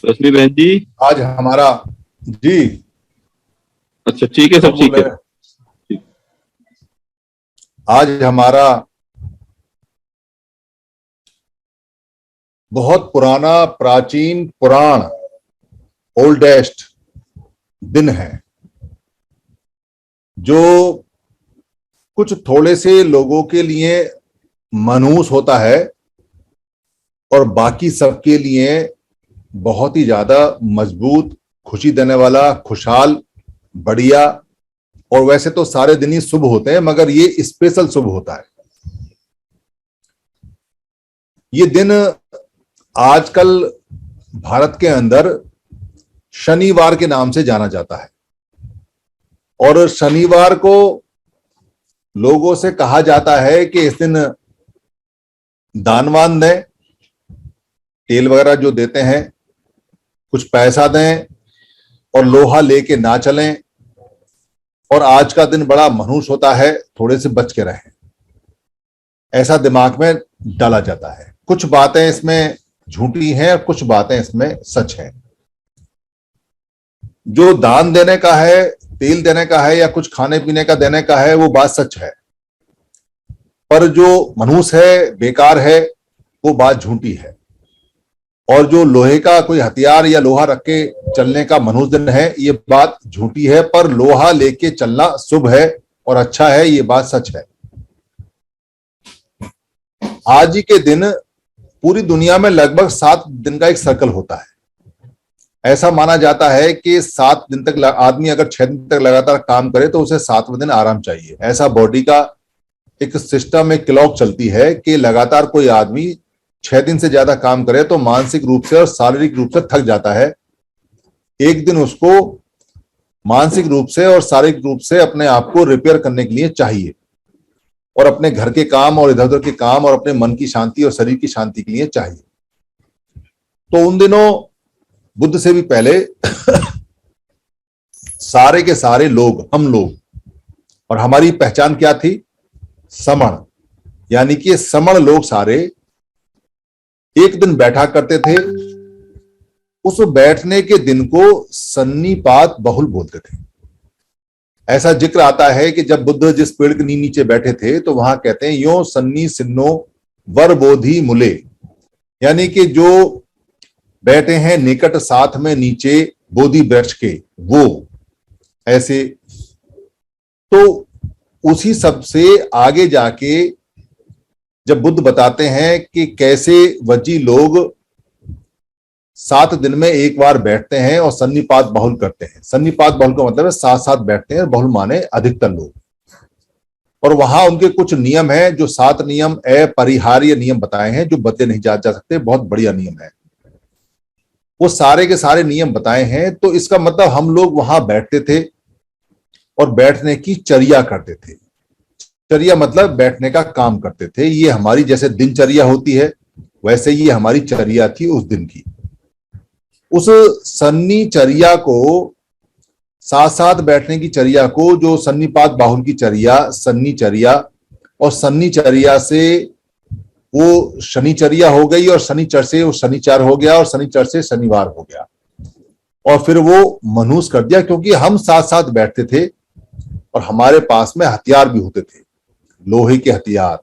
तस्वीर बहन जी। आज हमारा जी अच्छा ठीक है, सब सब बोल ठीक रहे है। हैं। आज हमारा बहुत पुराना प्राचीन पुराण ओल्डेस्ट दिन है, जो कुछ थोड़े से लोगों के लिए मनहूस होता है और बाकी सबके लिए बहुत ही ज्यादा मजबूत, खुशी देने वाला, खुशहाल, बढ़िया। और वैसे तो सारे दिन ही शुभ होते हैं, मगर ये स्पेशल शुभ होता है। ये दिन आजकल भारत के अंदर शनिवार के नाम से जाना जाता है। और शनिवार को लोगों से कहा जाता है कि इस दिन दान वान दें, तेल वगैरह जो देते हैं, कुछ पैसा दें और लोहा लेके ना चलें। और आज का दिन बड़ा मनहूस होता है, थोड़े से बच के रहें, ऐसा दिमाग में डाला जाता है। कुछ बातें इसमें झूठी हैं और कुछ बातें इसमें सच हैं। जो दान देने का है, तेल देने का है या कुछ खाने पीने का देने का है, वो बात सच है। पर जो मनहूस है, बेकार है, वो बात झूठी है। और जो लोहे का कोई हथियार या लोहा रख के चलने का मनहूस दिन है, ये बात झूठी है। पर लोहा लेके चलना शुभ है और अच्छा है, ये बात सच है। आज ही के दिन पूरी दुनिया में लगभग 7 दिन का एक सर्कल होता है। ऐसा माना जाता है कि 7 दिन तक आदमी अगर 6 दिन तक लगातार काम करे तो उसे 7वें दिन आराम चाहिए। ऐसा बॉडी का एक सिस्टम, एक क्लॉक चलती है कि लगातार कोई आदमी 6 दिन से ज्यादा काम करे तो मानसिक रूप से और शारीरिक रूप से थक जाता है। एक दिन उसको मानसिक रूप से और शारीरिक रूप से अपने आप को रिपेयर करने के लिए चाहिए, और अपने घर के काम और इधर उधर के काम और अपने मन की शांति और शरीर की शांति के लिए चाहिए। तो उन दिनों बुद्ध से भी पहले सारे के सारे लोग, हम लोग, और हमारी पहचान क्या थी? समण। यानी कि समण लोग सारे एक दिन बैठा करते थे। उस बैठने के दिन को सन्निपात बहुल बोलते थे। ऐसा जिक्र आता है कि जब बुद्ध जिस पेड़ के नीचे बैठे थे तो वहां कहते हैं, यो सन्नी सिन्नो वर बोधि मुले। यानी कि जो बैठे हैं निकट साथ में नीचे बोधि वृक्ष के, वो ऐसे। तो उसी सब से आगे जाके जब बुद्ध बताते हैं कि कैसे वज्जी लोग 7 दिन में एक बार बैठते हैं और सन्निपात बहुल करते हैं। सन्निपात बहुल का मतलब है साथ साथ बैठते हैं, बहुल माने अधिकतर लोग। और वहां उनके कुछ नियम हैं, जो 7 नियम अपरिहार्य नियम बताए हैं, जो बदले नहीं जा सकते। बहुत बढ़िया नियम है, वो सारे के सारे नियम बताए हैं। तो इसका मतलब हम लोग वहां बैठते थे और बैठने की चर्या करते थे। चर्या मतलब बैठने का काम करते थे। ये हमारी जैसे दिनचर्या होती है, वैसे ही हमारी चर्या थी उस दिन की। उस सन्निचर्या को, साथ साथ बैठने की चर्या को, जो सन्निपात बाहुल की चर्या, सन्निचर्या, और सन्निचर्या से वो शनिचर्या हो गई, और शनिचर से वो शनिचार हो गया, और शनिचर से शनिवार हो गया, और फिर वो मनहूस कर दिया। क्योंकि हम साथ साथ बैठते थे और हमारे पास में हथियार भी होते थे, लोहे के हथियार,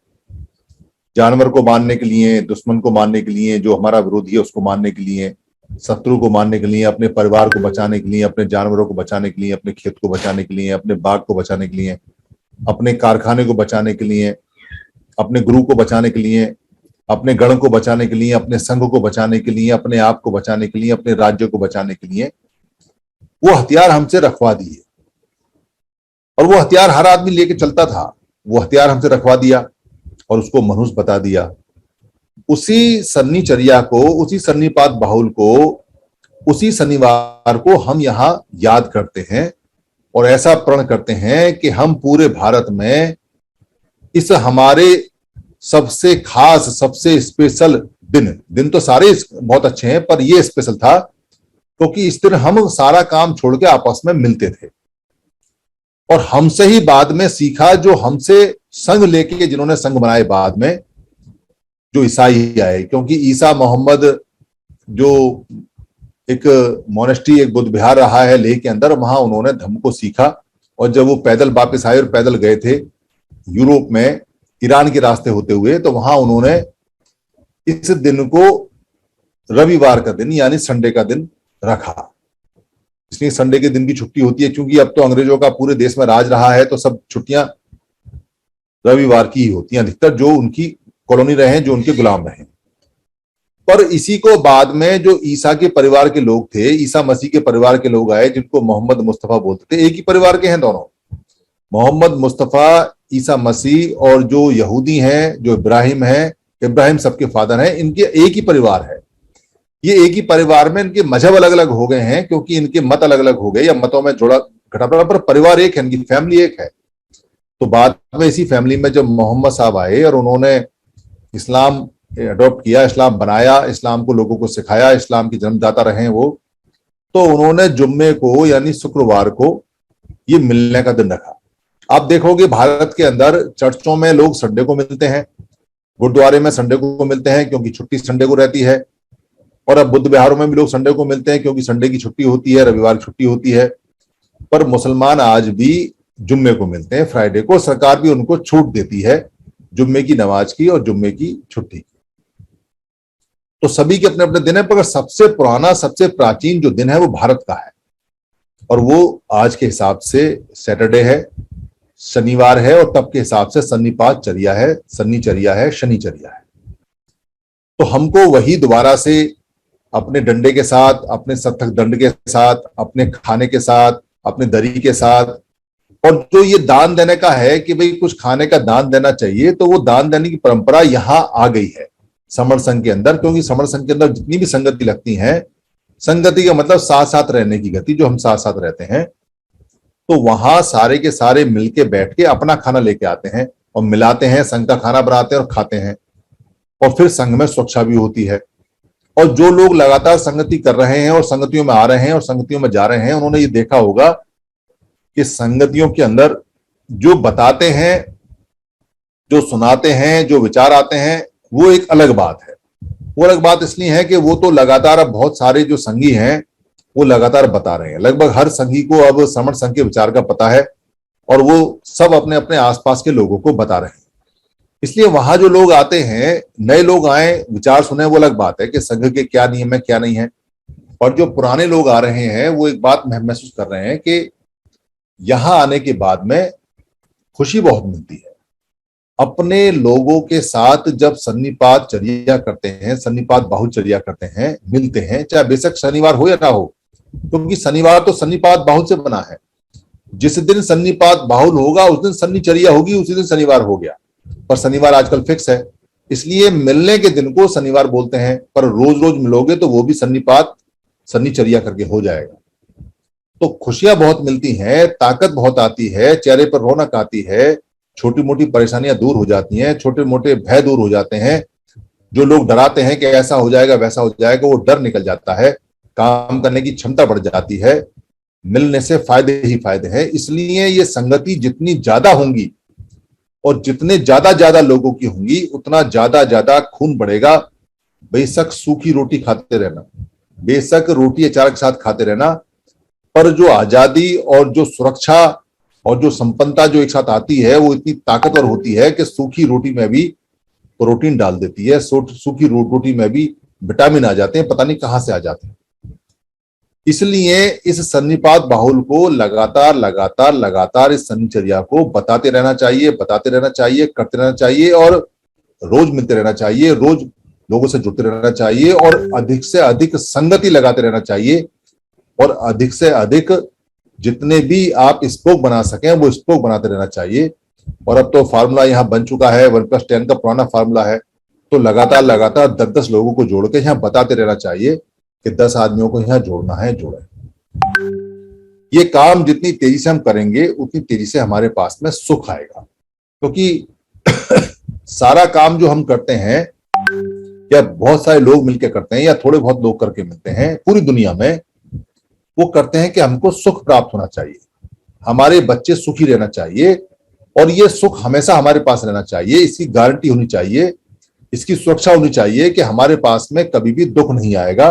जानवर को मारने के लिए, दुश्मन को मारने के लिए, जो हमारा विरोधी है उसको मारने के लिए, शत्रु को मारने के लिए, अपने परिवार को बचाने के लिए, अपने जानवरों को बचाने के लिए, अपने खेत को बचाने के लिए, अपने बाग को बचाने के लिए, अपने कारखाने को बचाने के लिए, अपने गुरु को बचाने के लिए, अपने गण को बचाने के लिए, अपने संघ को बचाने के लिए, अपने आप को बचाने के लिए, अपने राज्य को बचाने के लिए वो हथियार हमसे रखवा दिए। और वो हथियार हर आदमी लेके चलता था। वो हथियार हमसे रखवा दिया और उसको मनहूस बता दिया। उसी सन्निचर्या को, उसी सन्निपात बाहुल को, उसी शनिवार को हम यहां याद करते हैं और ऐसा प्रण करते हैं कि हम पूरे भारत में इस हमारे सबसे खास, सबसे स्पेशल दिन तो सारे बहुत अच्छे हैं, पर ये स्पेशल था क्योंकि इस दिन हम सारा काम छोड़ के आपस में मिलते थे। और हमसे ही बाद में सीखा, जो हमसे संघ लेके जिन्होंने संघ बनाए बाद में, जो ईसाई आए। क्योंकि ईसा मोहम्मद जो एक मोनेस्ट्री, एक बुद्ध विहार रहा है लेह के अंदर, वहां उन्होंने धम्म को सीखा। और जब वो पैदल वापस आए और पैदल गए थे यूरोप में, ईरान के रास्ते होते हुए, तो वहां उन्होंने इस दिन को रविवार का दिन यानी संडे का दिन रखा। इसलिए संडे के दिन की छुट्टी होती है, क्योंकि अब तो अंग्रेजों का पूरे देश में राज रहा है, तो सब छुट्टियां रविवार की ही होती हैं अधिकतर, जो उनकी कॉलोनी रहे, जो उनके गुलाम रहे। पर इसी को बाद में जो ईसा के परिवार के लोग थे, ईसा मसीह के परिवार के लोग आए, जिनको मोहम्मद मुस्तफा बोलते थे, एक ही परिवार के हैं दोनों, मोहम्मद मुस्तफा, ईसा मसीह, और जो यहूदी हैं, जो इब्राहिम है, इब्राहिम सबके फादर हैं, इनके एक ही परिवार है। ये एक ही परिवार में इनके मजहब अलग अलग हो गए हैं, क्योंकि इनके मत अलग अलग हो गए या मतों में जोड़ा घटा, पर परिवार एक है, इनकी फैमिली एक है। तो बाद में इसी फैमिली में जब मोहम्मद साहब आए और उन्होंने इस्लाम अडॉप्ट किया, इस्लाम बनाया, इस्लाम को लोगों को सिखाया, इस्लाम के जन्मदाता रहे वो, तो उन्होंने जुम्मे को यानी शुक्रवार को ये मिलने का दिन रखा। आप देखोगे भारत के अंदर चर्चों में लोग संडे को मिलते हैं, गुरुद्वारे में संडे को मिलते हैं क्योंकि छुट्टी संडे को रहती है, और अब बुद्ध विहारों में भी लोग संडे को मिलते हैं क्योंकि संडे की छुट्टी होती है, रविवार की छुट्टी होती है। पर मुसलमान आज भी जुम्मे को मिलते हैं, फ्राइडे को। सरकार भी उनको छूट देती है जुम्मे की नमाज की और जुम्मे की छुट्टी। तो सभी के अपने अपने दिन है, पर सबसे पुराना, सबसे प्राचीन जो दिन है वो भारत का है, और वो आज के हिसाब से सैटरडे है, शनिवार है, और तब के हिसाब से सन्निपात चर्या है, सन्नीचर्या है, शनिचर्या है। तो हमको वही दोबारा से अपने डंडे के साथ, अपने सतक दंड के साथ, अपने खाने के साथ, अपने दरी के साथ, और जो ये दान देने का है कि भाई कुछ खाने का दान देना चाहिए, तो वो दान देने की परंपरा यहां आ गई है समर संघ के अंदर। क्योंकि समर संघ के अंदर जितनी भी संगति लगती है, संगति का मतलब साथ साथ रहने की गति, जो हम साथ साथ रहते हैं, तो वहां सारे के सारे मिलके बैठ के अपना खाना लेके आते हैं और मिलाते हैं, संघ का खाना बनाते हैं और खाते हैं, और फिर संघ में सुरक्षा भी होती है। और जो लोग लगातार संगति कर रहे हैं और संगतियों में आ रहे हैं और संगतियों में जा रहे हैं, उन्होंने ये देखा होगा कि संगतियों के अंदर जो बताते हैं, जो सुनाते हैं, जो विचार आते हैं, वो एक अलग बात है। वो अलग बात इसलिए है कि वो तो लगातार, अब बहुत सारे जो संघी हैं वो लगातार बता रहे हैं। लगभग हर संघी को अब समर संघ के विचार का पता है, और वो सब अपने अपने आसपास के लोगों को बता रहे हैं। इसलिए वहां जो लोग आते हैं, नए लोग आए, विचार सुने, वो अलग बात है कि संघ के क्या नियम है, क्या नहीं है। और जो पुराने लोग आ रहे हैं, वो एक बात महसूस कर रहे हैं कि यहां आने के बाद में खुशी बहुत मिलती है। अपने लोगों के साथ जब सन्निपात चर्या करते हैं, सन्निपात बाहुचर्या करते हैं, मिलते हैं, चाहे बेशक शनिवार हो या ना हो, क्योंकि शनिवार तो सन्निपात बाहुल से बना है। जिस दिन सन्निपात बाहुल होगा उस दिन सन्निचर्या होगी, उसी दिन शनिवार हो गया। पर शनिवार आजकल फिक्स है, इसलिए मिलने के दिन को शनिवार बोलते हैं। पर रोज रोज मिलोगे तो वो भी सन्निपात, सन्निचर्या करके हो जाएगा। तो खुशियां बहुत मिलती हैं, ताकत बहुत आती है, चेहरे पर रौनक आती है, छोटी मोटी परेशानियां दूर हो जाती हैं, छोटे मोटे भय दूर हो जाते हैं। जो लोग डराते हैं कि ऐसा हो जाएगा, वैसा हो जाएगा, वो डर निकल जाता है, काम करने की क्षमता बढ़ जाती है। मिलने से फायदे ही फायदे हैं। इसलिए ये संगति जितनी ज्यादा होंगी और जितने ज्यादा ज्यादा लोगों की होंगी, उतना ज्यादा ज्यादा खून बढ़ेगा। बेशक सूखी रोटी खाते रहना, बेशक रोटी अचार के साथ खाते रहना, पर जो आजादी और जो सुरक्षा और जो संपन्नता जो एक साथ आती है, वो इतनी ताकतवर होती है कि सूखी रोटी में भी प्रोटीन डाल देती है, सूखी रोटी में भी विटामिन आ जाते हैं, पता नहीं कहां से आ जाते हैं। इसलिए इस सन्निपात बाहुल को लगातार लगातार लगातार इस सन्निचर्या को बताते रहना चाहिए, बताते रहना चाहिए, करते रहना चाहिए, और रोज मिलते रहना चाहिए, रोज लोगों से जुड़ते रहना चाहिए, और अधिक से अधिक संगति लगाते रहना चाहिए, और अधिक से अधिक जितने भी आप स्पोक बना सकें वो स्पोक बनाते रहना चाहिए। और अब तो फार्मूला यहाँ बन चुका है, 1+10 का पुराना फार्मूला है, तो लगातार लगातार 10-10 लोगों को जोड़ के यहाँ बताते रहना चाहिए कि 10 आदमियों को यहाँ जोड़ना है, जोड़े। ये काम जितनी तेजी से हम करेंगे उतनी तेजी से हमारे पास में सुख आएगा। क्योंकि सारा काम जो हम करते हैं, या बहुत सारे लोग मिलकर करते हैं या थोड़े बहुत लोग करके मिलते हैं पूरी दुनिया में, वो करते हैं कि हमको सुख प्राप्त होना चाहिए, हमारे बच्चे सुखी रहना चाहिए, और ये सुख हमेशा हमारे पास रहना चाहिए। इसकी गारंटी होनी चाहिए, इसकी सुरक्षा होनी चाहिए कि हमारे पास में कभी भी दुख नहीं आएगा।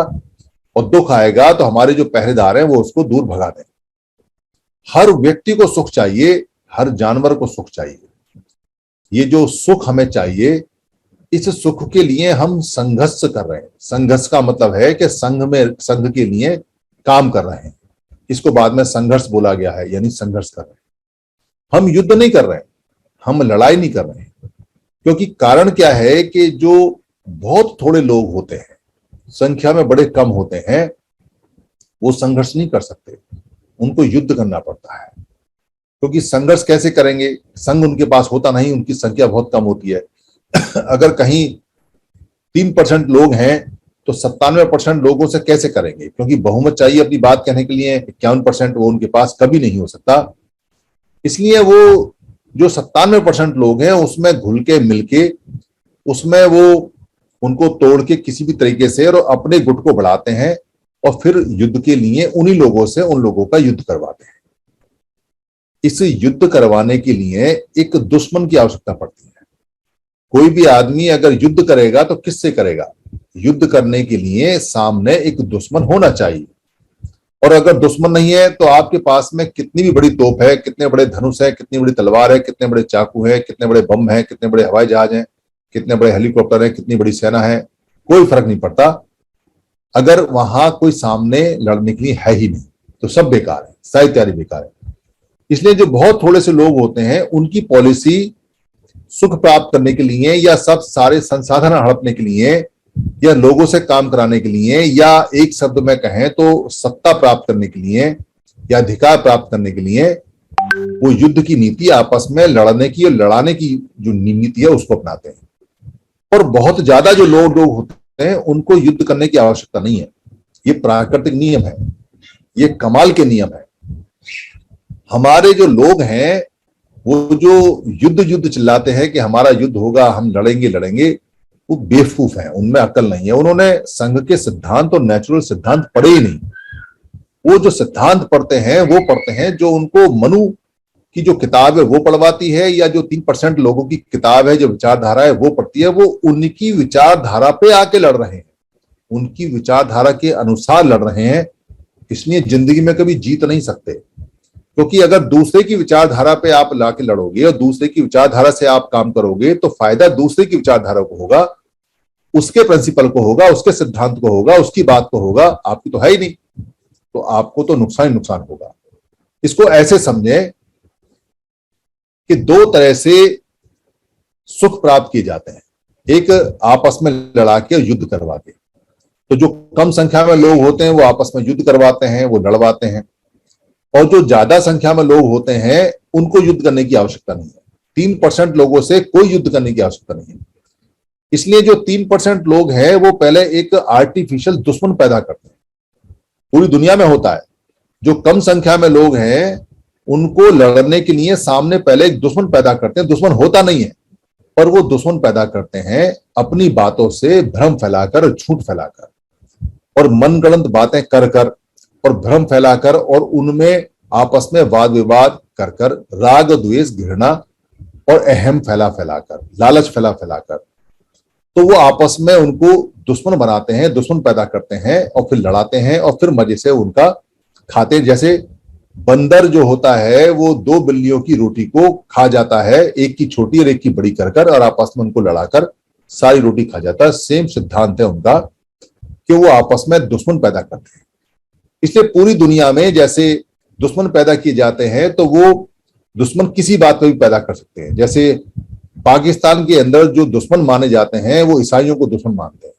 और दुख आएगा तो हमारे जो पहरेदार हैं वो उसको दूर भगा दें। हर व्यक्ति को सुख चाहिए, हर जानवर को सुख चाहिए। ये जो सुख हमें चाहिए, इस सुख के लिए हम संघर्ष कर रहे हैं। संघर्ष का मतलब है कि संघ के लिए काम कर रहे हैं। इसको बाद में संघर्ष बोला गया है, यानी संघर्ष कर रहे हैं। हम युद्ध नहीं कर रहे हैं, हम लड़ाई नहीं कर रहे हैं। क्योंकि कारण क्या है कि जो बहुत थोड़े लोग होते हैं, संख्या में बड़े कम होते हैं, वो संघर्ष नहीं कर सकते, उनको युद्ध करना पड़ता है। क्योंकि संघर्ष कैसे करेंगे? संघ उनके पास होता नहीं, उनकी संख्या बहुत कम होती है। अगर कहीं 3% लोग हैं तो 97% लोगों से कैसे करेंगे? क्योंकि बहुमत चाहिए अपनी बात कहने के लिए। 51% वो उनके पास कभी नहीं हो सकता। इसलिए वो जो 97% लोग हैं उसमें घुल के मिलके, उसमें वो उनको तोड़ के किसी भी तरीके से और अपने गुट को बढ़ाते हैं और फिर युद्ध के लिए उन्हीं लोगों से उन लोगों का युद्ध करवाते हैं। इस युद्ध करवाने के लिए एक दुश्मन की आवश्यकता पड़ती है। कोई भी आदमी अगर युद्ध करेगा तो किससे करेगा? युद्ध करने के लिए सामने एक दुश्मन होना चाहिए। और अगर दुश्मन नहीं है तो आपके पास में कितनी भी बड़ी तोप है, कितने बड़े धनुष है, कितनी बड़ी तलवार है, कितने बड़े चाकू है, कितने बड़े बम है, कितने बड़े हवाई जहाज हैं, कितने बड़े हेलीकॉप्टर हैं, कितनी बड़ी सेना है, कोई फर्क नहीं पड़ता। अगर वहां कोई सामने लड़ने के लिए है ही नहीं तो सब बेकार है, सारी तैयारी बेकार है। इसलिए जो बहुत थोड़े से लोग होते हैं उनकी पॉलिसी सुख प्राप्त करने के लिए या सब सारे संसाधन हड़पने के लिए या लोगों से काम कराने के लिए या एक शब्द में कहें तो सत्ता प्राप्त करने के लिए या अधिकार प्राप्त करने के लिए वो युद्ध की नीति, आपस में लड़ने की और लड़ाने की जो नीति है उसको अपनाते हैं। और बहुत ज्यादा जो लोग होते हैं उनको युद्ध करने की आवश्यकता नहीं है। ये प्राकृतिक नियम है, ये कमाल के नियम है। हमारे जो लोग हैं वो जो युद्ध चिल्लाते हैं कि हमारा युद्ध होगा, हम लड़ेंगे, वो बेवकूफ हैं, उनमें अक्ल नहीं है। उन्होंने संघ के सिद्धांत और नेचुरल सिद्धांत पढ़े ही नहीं। वो जो सिद्धांत पढ़ते हैं वो पढ़ते हैं जो उनको मनु की जो किताब है वो पढ़वाती है, या जो 3% लोगों की किताब है, जो विचारधारा है वो पढ़ती है। वो उनकी विचारधारा पे आके लड़ रहे हैं, उनकी विचारधारा के अनुसार लड़ रहे हैं। इसलिए जिंदगी में कभी जीत नहीं सकते। क्योंकि अगर दूसरे की विचारधारा पे आप लाके लड़ोगे और दूसरे की विचारधारा से आप काम करोगे तो फायदा दूसरे की विचारधारा को होगा, उसके प्रिंसिपल को होगा, उसके सिद्धांत को होगा, उसकी बात को होगा। आपकी तो है ही नहीं, तो आपको तो नुकसान ही नुकसान होगा। इसको ऐसे समझे कि दो तरह से सुख प्राप्त किए जाते हैं, एक आपस में लड़ा के युद्ध करवा के। तो जो कम संख्या में लोग होते हैं वो आपस में युद्ध करवाते हैं, वो लड़वाते हैं। और जो ज्यादा संख्या में लोग होते हैं उनको युद्ध करने की आवश्यकता नहीं है। 3% लोगों से कोई युद्ध करने की आवश्यकता नहीं है। इसलिए जो 3% लोग हैं वो पहले एक आर्टिफिशियल दुश्मन पैदा करते हैं। पूरी दुनिया में होता है, जो कम संख्या में लोग हैं उनको लड़ने के लिए सामने पहले एक दुश्मन पैदा करते हैं। दुश्मन होता नहीं है, पर वो दुश्मन पैदा करते हैं अपनी बातों से भ्रम फैलाकर, झूठ फैलाकर और मनगढ़ंत बातें कर कर और भ्रम फैलाकर और उनमें आपस में वाद विवाद कर कर, राग द्वेष घृणा और अहम फैलाकर, लालच फैलाकर, तो वो आपस में उनको दुश्मन बनाते हैं, दुश्मन पैदा करते हैं और फिर लड़ाते हैं और फिर मजे से उनका खाते। जैसे बंदर जो होता है वो 2 बिल्लियों की रोटी को खा जाता है, एक की छोटी और एक की बड़ी कर कर, और आपस में उनको लड़ाकर सारी रोटी खा जाता है। सेम सिद्धांत है उनका कि वो आपस में दुश्मन पैदा करते हैं। इसलिए पूरी दुनिया में जैसे दुश्मन पैदा किए जाते हैं तो वो दुश्मन किसी बात में भी पैदा कर सकते हैं। जैसे पाकिस्तान के अंदर जो दुश्मन माने जाते हैं वो ईसाइयों को दुश्मन मानते हैं,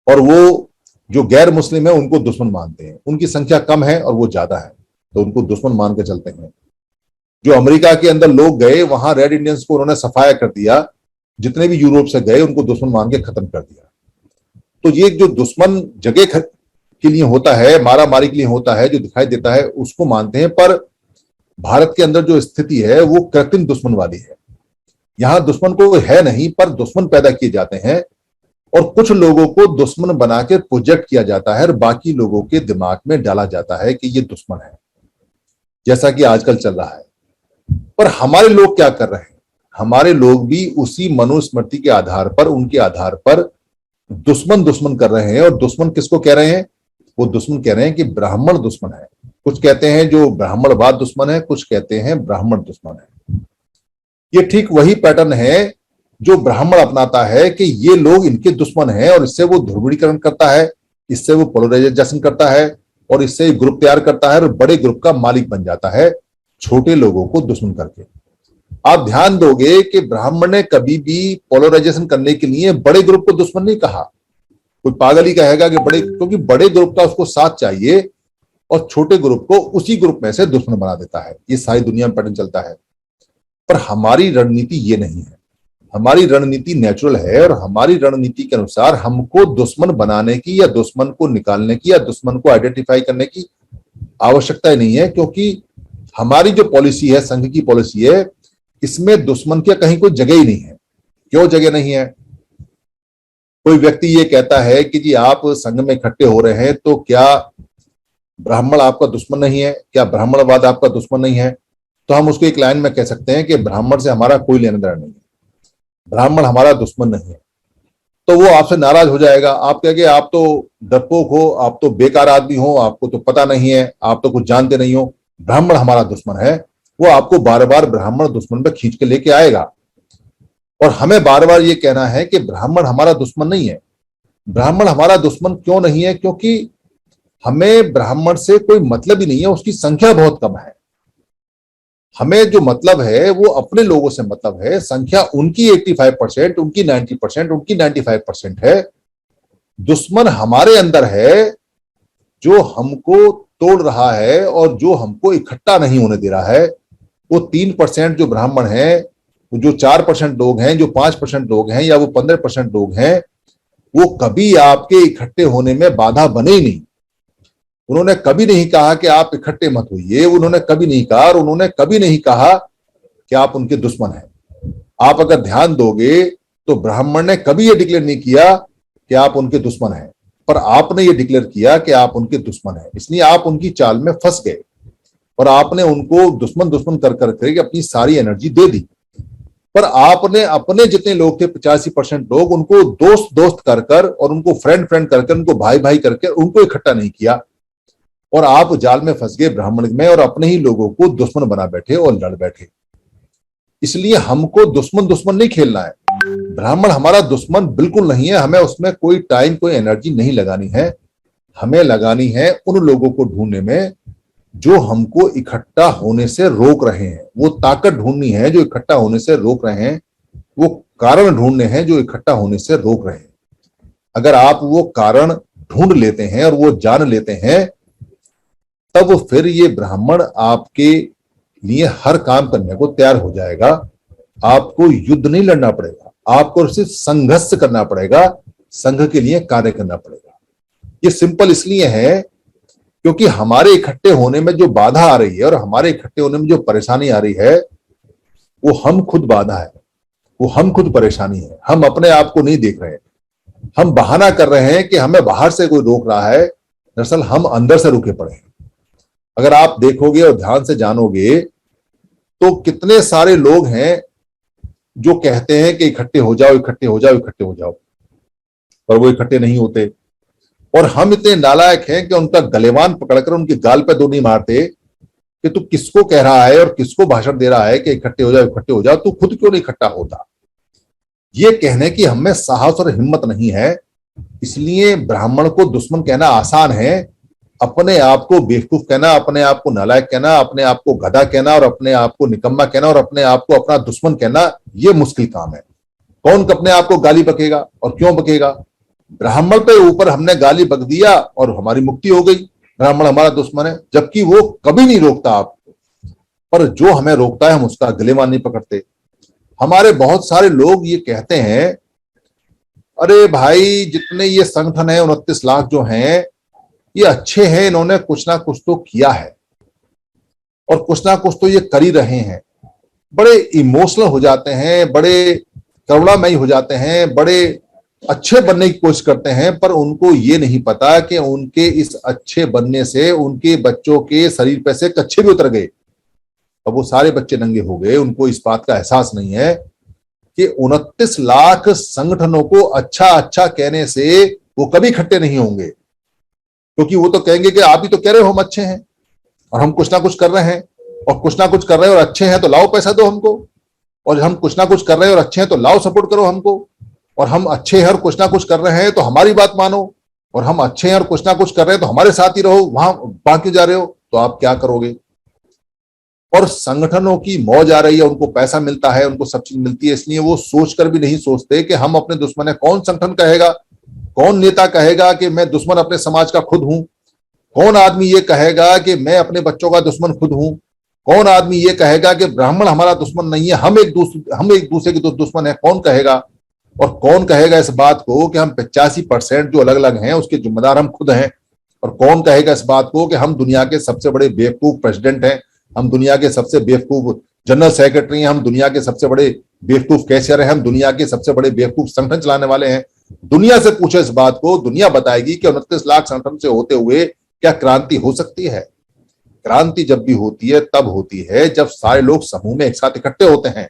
और वो जो गैर मुस्लिम है उनको दुश्मन मानते हैं। उनकी संख्या कम है और वो ज्यादा है तो उनको दुश्मन मान के चलते हैं। जो अमेरिका के अंदर लोग गए वहां रेड इंडियंस को उन्होंने सफाया कर दिया, जितने भी यूरोप से गए उनको दुश्मन मान के खत्म कर दिया। तो ये जो दुश्मन जगह के लिए होता है, मारा मारी के लिए होता है, जो दिखाई देता है उसको मानते हैं। पर भारत के अंदर जो स्थिति है वो कृत्रिम दुश्मन वाली है। यहां दुश्मन को है नहीं, पर दुश्मन पैदा किए जाते हैं और कुछ लोगों को दुश्मन बना के प्रोजेक्ट किया जाता है और बाकी लोगों के दिमाग में डाला जाता है कि ये दुश्मन है, जैसा कि आजकल चल रहा है। पर हमारे लोग क्या कर रहे हैं? हमारे लोग भी उसी मनुस्मृति के आधार पर, उनके आधार पर दुश्मन कर रहे हैं। और दुश्मन किसको कह रहे हैं? वो दुश्मन कह रहे हैं कि ब्राह्मण दुश्मन है। कुछ कहते हैं जो ब्राह्मणवाद दुश्मन है, कुछ कहते हैं ब्राह्मण दुश्मन है। ये ठीक वही पैटर्न है जो ब्राह्मण अपनाता है कि ये लोग इनके दुश्मन हैं और इससे वो ध्रुवीकरण करता है, इससे वो पोलराइजेशन करता है और इससे ग्रुप तैयार करता है और बड़े ग्रुप का मालिक बन जाता है, छोटे लोगों को दुश्मन करके। आप ध्यान दोगे कि ब्राह्मण ने कभी भी पोलराइजेशन करने के लिए बड़े ग्रुप को दुश्मन नहीं कहा। कोई पागल ही कहेगा कि क्योंकि बड़े ग्रुप का उसको साथ चाहिए और छोटे ग्रुप को उसी ग्रुप में से दुश्मन बना देता है। ये सारी दुनिया में पैटर्न चलता है। पर हमारी रणनीति ये नहीं है। हमारी रणनीति नेचुरल है और हमारी रणनीति के अनुसार हमको दुश्मन बनाने की या दुश्मन को निकालने की या दुश्मन को आइडेंटिफाई करने की आवश्यकता ही नहीं है, क्योंकि हमारी जो पॉलिसी है, संघ की पॉलिसी है, इसमें दुश्मन की कहीं कोई जगह ही नहीं है। क्यों जगह नहीं है? कोई व्यक्ति ये कहता है कि जी आप संघ में इकट्ठे हो रहे हैं तो क्या ब्राह्मण आपका दुश्मन नहीं है, क्या ब्राह्मणवाद आपका दुश्मन नहीं है? तो हम उसको एक लाइन में कह सकते हैं कि ब्राह्मण से हमारा कोई लेना देना नहीं है, ब्राह्मण हमारा दुश्मन नहीं है। तो वो आपसे नाराज हो जाएगा। आप कहेंगे आप तो डरपोक हो, आप तो बेकार आदमी हो, आपको तो पता नहीं है, आप तो कुछ जानते नहीं हो, ब्राह्मण हमारा दुश्मन है। वो आपको बार बार ब्राह्मण दुश्मन पे खींच के लेके आएगा। और हमें बार बार ये कहना है कि ब्राह्मण हमारा दुश्मन नहीं है। ब्राह्मण हमारा दुश्मन क्यों नहीं है? क्योंकि हमें ब्राह्मण से कोई मतलब ही नहीं है, उसकी संख्या बहुत कम है। हमें जो मतलब है वो अपने लोगों से मतलब है। संख्या उनकी 85%, उनकी 90%, उनकी 95% है। दुश्मन हमारे अंदर है जो हमको तोड़ रहा है और जो हमको इकट्ठा नहीं होने दे रहा है। वो 3% जो ब्राह्मण है, जो 4% लोग हैं, जो 5% लोग हैं या वो 15% लोग हैं, वो कभी आपके इकट्ठे होने में बाधा बने ही नहीं। उन्होंने कभी नहीं कहा कि आप इकट्ठे मत होइए, उन्होंने कभी नहीं कहा, और उन्होंने कभी नहीं कहा कि आप उनके दुश्मन हैं। आप अगर ध्यान दोगे तो ब्राह्मण ने कभी ये डिक्लेयर नहीं किया कि आप उनके दुश्मन हैं, पर आपने ये डिक्लेयर किया कि आप उनके दुश्मन हैं। इसलिए आप उनकी चाल में फंस गए और आपने उनको दुश्मन दुश्मन कर करके अपनी सारी एनर्जी दे दी। पर आपने अपने जितने लोग थे 85% लोग, उनको दोस्त दोस्त कर कर और उनको फ्रेंड फ्रेंड करके, उनको भाई भाई करके उनको इकट्ठा नहीं किया और आप जाल में फंस गए ब्राह्मण में और अपने ही लोगों को दुश्मन बना बैठे और लड़ बैठे। इसलिए हमको दुश्मन दुश्मन नहीं खेलना है। ब्राह्मण हमारा दुश्मन बिल्कुल नहीं है। हमें उसमें कोई टाइम, कोई एनर्जी नहीं लगानी है। हमें लगानी है उन लोगों को ढूंढने में जो हमको इकट्ठा होने से रोक रहे हैं। वो ताकत ढूंढनी है जो इकट्ठा होने से रोक रहे हैं। वो कारण ढूंढने हैं जो इकट्ठा होने से रोक रहे हैं। अगर आप वो कारण ढूंढ लेते हैं और वो जान लेते हैं, तब फिर ये ब्राह्मण आपके लिए हर काम करने को तैयार हो जाएगा। आपको युद्ध नहीं लड़ना पड़ेगा, आपको सिर्फ संघर्ष करना पड़ेगा, संघ के लिए कार्य करना पड़ेगा। ये सिंपल इसलिए है क्योंकि हमारे इकट्ठे होने में जो बाधा आ रही है और हमारे इकट्ठे होने में जो परेशानी आ रही है, वो हम खुद बाधा है, वो हम खुद परेशानी है। हम अपने आप को नहीं देख रहे। हम बहाना कर रहे हैं कि हमें बाहर से कोई रोक रहा है, दरअसल हम अंदर से रुके पड़े हैं। अगर आप देखोगे और ध्यान से जानोगे तो कितने सारे लोग हैं जो कहते हैं कि इकट्ठे हो जाओ, इकट्ठे हो जाओ, इकट्ठे हो जाओ, पर वो इकट्ठे नहीं होते। और हम इतने नालायक हैं कि उनका गलेवान पकड़कर उनके गाल पे दो नहीं मारते कि तू किसको कह रहा है और किसको भाषण दे रहा है कि इकट्ठे हो जाओ, इकट्ठे हो जाओ, तू खुद क्यों नहीं इकट्ठा होता। ये कहने की हमें साहस और हिम्मत नहीं है। इसलिए ब्राह्मण को दुश्मन कहना आसान है, अपने आप को बेवकूफ कहना, अपने आप को नालायक कहना, अपने आप को गधा कहना और अपने आप को निकम्मा कहना और अपने आप को अपना दुश्मन कहना, ये मुश्किल काम है। कौन अपने आप को गाली बकेगा और क्यों बकेगा? ब्राह्मण पे ऊपर हमने गाली बक दिया और हमारी मुक्ति हो गई, ब्राह्मण हमारा दुश्मन है, जबकि वो कभी नहीं रोकता आपको। पर जो हमें रोकता है हम उसका गलेवान नहीं पकड़ते। हमारे बहुत सारे लोग ये कहते हैं, अरे भाई जितने ये संगठन है 29 लाख जो हैं ये अच्छे हैं, इन्होंने कुछ ना कुछ तो किया है और कुछ ना कुछ तो ये कर ही रहे हैं। बड़े इमोशनल हो जाते हैं, बड़े करुणामयी हो जाते हैं, बड़े अच्छे बनने की कोशिश करते हैं, पर उनको ये नहीं पता कि उनके इस अच्छे बनने से उनके बच्चों के शरीर पे से कच्छे भी उतर गए। अब वो सारे बच्चे नंगे हो गए। उनको इस बात का एहसास नहीं है कि 29 लाख संगठनों को अच्छा अच्छा कहने से वो कभी इकट्ठे नहीं होंगे। क्योंकि वो तो कहेंगे कि आप ही तो कह रहे हो हम अच्छे हैं और हम कुछ ना कुछ कर रहे हैं, और कुछ ना कुछ कर रहे हैं और अच्छे हैं तो लाओ पैसा दो हमको, और हम कुछ ना कुछ कर रहे हैं और अच्छे हैं तो लाओ सपोर्ट करो हमको, और हम अच्छे हैं और कुछ ना कुछ कर रहे हैं तो हमारी बात मानो, और हम अच्छे हैं और कुछ ना कुछ कर रहे हैं तो हमारे साथ ही रहो, वहां क्यों जा रहे हो? तो आप क्या करोगे? और संगठनों की मौज आ रही है, उनको पैसा मिलता है, उनको सब चीज मिलती है, इसलिए वो सोचकर भी नहीं सोचते कि हम अपने दुश्मन है। कौन संगठन कहेगा, कौन नेता कहेगा कि मैं दुश्मन अपने समाज का खुद हूं? कौन आदमी ये कहेगा कि मैं अपने बच्चों का दुश्मन खुद हूं? कौन आदमी ये कहेगा कि ब्राह्मण हमारा दुश्मन नहीं है, हम एक दूसरे के दुश्मन है? कौन कहेगा? और कौन कहेगा इस बात को कि हम 85% जो अलग अलग हैं उसके जिम्मेदार हम खुद हैं? और कौन कहेगा इस बात को कि हम दुनिया के सबसे बड़े बेवकूफ प्रेसिडेंट हैं, हम दुनिया के सबसे बेवकूफ जनरल सेक्रेटरी हैं, हम दुनिया के सबसे बड़े बेवकूफ कैशियर हैं, हम दुनिया के सबसे बड़े बेवकूफ संगठन चलाने वाले हैं? दुनिया से पूछो इस बात को, दुनिया बताएगी कि 29 लाख संगठन से होते हुए क्या क्रांति हो सकती है? क्रांति जब भी होती है तब होती है जब सारे लोग समूह में एक साथ इकट्ठे होते हैं,